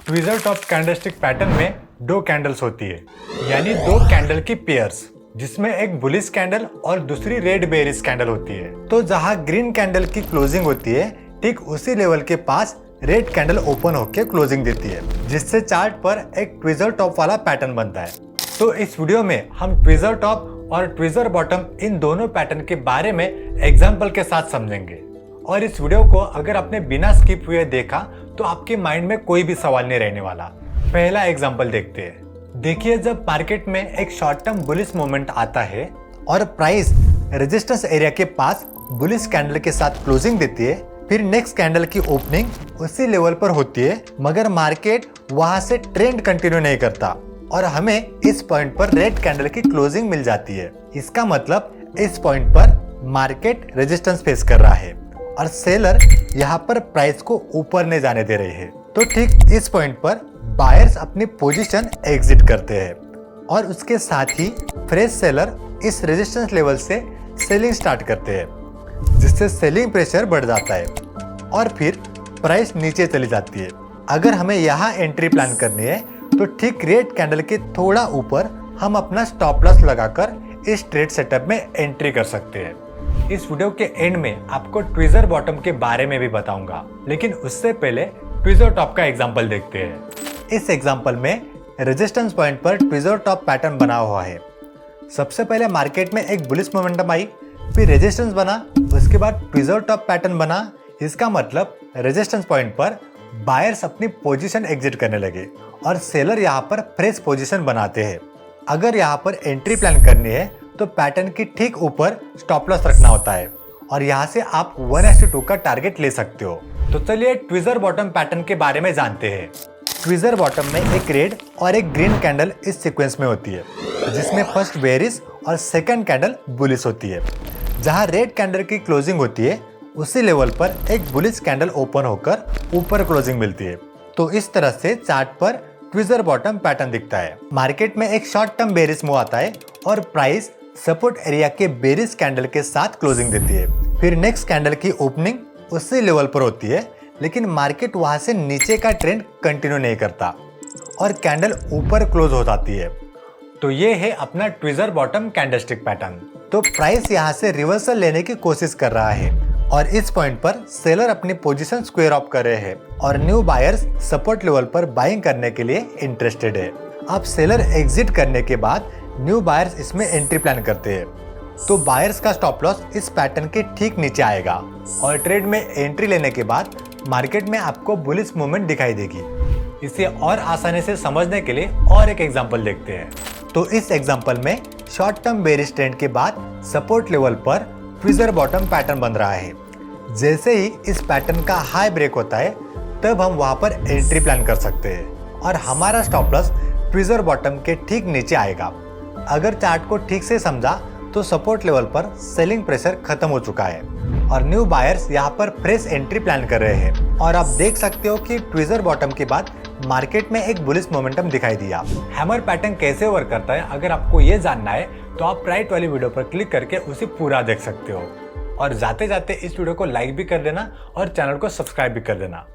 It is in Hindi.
ट्विज़र टॉप कैंडलस्टिक पैटर्न में दो कैंडल्स होती है, यानी दो कैंडल की पेयर्स, जिसमें एक बुलिश कैंडल और दूसरी रेड बेयरिश कैंडल होती है। तो जहां ग्रीन कैंडल की क्लोजिंग होती है, ठीक उसी लेवल के पास रेड कैंडल ओपन होकर क्लोजिंग देती है, जिससे चार्ट पर एक ट्विज़र टॉप वाला पैटर्न बनता है। तो इस वीडियो में हम ट्विज़र टॉप और ट्विज़र बॉटम इन दोनों पैटर्न के बारे में एग्जाम्पल के साथ समझेंगे। और इस वीडियो को अगर आपने बिना स्किप हुए देखा तो आपके माइंड में कोई भी सवाल नहीं रहने वाला। पहला एग्जाम्पल देखते हैं। देखिए, जब मार्केट में एक शॉर्ट टर्म बुलिश मोमेंट आता है और प्राइस रेजिस्टेंस एरिया के पास बुलिश कैंडल के साथ क्लोजिंग देती है, फिर नेक्स्ट कैंडल की ओपनिंग उसी लेवल पर होती है, मगर मार्केट वहां से ट्रेंड कंटिन्यू नहीं करता और हमें इस पॉइंट पर रेड कैंडल की क्लोजिंग मिल जाती है। इसका मतलब इस पॉइंट पर मार्केट रेजिस्टेंस फेस कर रहा है और सेलर यहाँ पर प्राइस को ऊपर नहीं जाने दे रहे हैं। तो ठीक इस पॉइंट पर बायर्स अपनी पोजीशन एग्जिट करते हैं और उसके साथ ही फ्रेश सेलर इस रेजिस्टेंस लेवल से सेलिंग स्टार्ट करते हैं, जिससे सेलिंग प्रेशर बढ़ जाता है और फिर प्राइस नीचे चली जाती है। अगर हमें यहाँ एंट्री प्लान करनी है तो ठीक रेड कैंडल के थोड़ा ऊपर हम अपना स्टॉप लॉस लगाकर इस ट्रेड सेटअप में एंट्री कर सकते हैं। इस वीडियो के एंड में आपको ट्विज़र बॉटम के बारे में भी बताऊंगा, लेकिन उससे पहले ट्विज़र टॉप का एग्जांपल देखते हैं। इस एग्जांपल में रेजिस्टेंस पॉइंट पर ट्विज़र टॉप पैटर्न बना हुआ है। सबसे पहले मार्केट में एक बुलिश मोमेंटम आई, फिर रेजिस्टेंस बना, उसके बाद ट्विज़र टॉप पैटर्न बना। इसका मतलब रेजिस्टेंस पॉइंट पर बायर्स अपनी पोजीशन एग्जिट करने लगे और सेलर यहाँ पर फ्रेश पोजीशन बनाते हैं। अगर यहाँ पर एंट्री प्लान करनी है तो पैटर्न की ठीक ऊपर स्टॉप लॉस रखना होता है और यहाँ से आप 1:2 का टारगेट ले सकते हो। तो चलिए ट्विज़र बॉटम पैटर्न के बारे में जानते हैं। ट्विज़र बॉटम में एक रेड और एक ग्रीन कैंडल इस सीक्वेंस में होती है, जिसमें फर्स्ट बेयरिश और सेकंड कैंडल बुलिश होती है। जहाँ रेड कैंडल की क्लोजिंग होती है उसी लेवल पर एक बुलिश कैंडल ओपन होकर ऊपर क्लोजिंग मिलती है। तो इस तरह से चार्ट पर ट्विज़र बॉटम पैटर्न दिखता है। मार्केट में एक शॉर्ट टर्म बेयरिश मूव आता है और प्राइस सपोर्ट एरिया के बेयरिश कैंडल के साथ क्लोजिंग देती है। फिर नेक्स्ट कैंडल की ओपनिंग उसी लेवल पर होती है, लेकिन मार्केट वहां से नीचे का ट्रेंड कंटिन्यू नहीं करता और कैंडल ऊपर क्लोज हो जाती है। तो ये है अपना ट्विज़र बॉटम कैंडलस्टिक पैटर्न। तो प्राइस यहाँ से रिवर्सल लेने की कोशिश कर रहा है और इस पॉइंट पर सेलर अपनी पोजीशन स्क्वायर ऑफ कर रहे हैं और न्यू बायर्स सपोर्ट लेवल पर बाइंग करने के लिए इंटरेस्टेड है। अब सेलर एग्जिट करने के बाद न्यू बायर्स इसमें एंट्री प्लान करते हैं, तो बायर्स का स्टॉप लॉस इस पैटर्न के ठीक नीचे आएगा और ट्रेड में एंट्री लेने के बाद मार्केट में आपको बुलिश मूवमेंट दिखाई देगी। इसे और आसानी से समझने के लिए और एक एग्जांपल देखते हैं। तो इस एग्जांपल में शॉर्ट टर्म बेयरिश ट्रेंड के बाद सपोर्ट लेवल पर ट्विज़र बॉटम पैटर्न बन रहा है। जैसे ही इस पैटर्न का हाई ब्रेक होता है, तब हम वहां पर एंट्री प्लान कर सकते हैं और हमारा स्टॉप लॉस ट्विज़र बॉटम के ठीक नीचे आएगा। अगर चार्ट को ठीक से समझा तो सपोर्ट लेवल पर सेलिंग प्रेशर खत्म हो चुका है और न्यू बायर्स यहाँ पर फ्रेश एंट्री प्लान कर रहे हैं और आप देख सकते हो कि ट्विज़र बॉटम के बाद मार्केट में एक बुलिश मोमेंटम दिखाई दिया। हैमर पैटर्न कैसे वर्क करता है, अगर आपको ये जानना है तो आप राइट वाली वीडियो पर क्लिक करके उसे पूरा देख सकते हो। और जाते जाते इस वीडियो को लाइक भी कर देना और चैनल को सब्सक्राइब भी कर देना।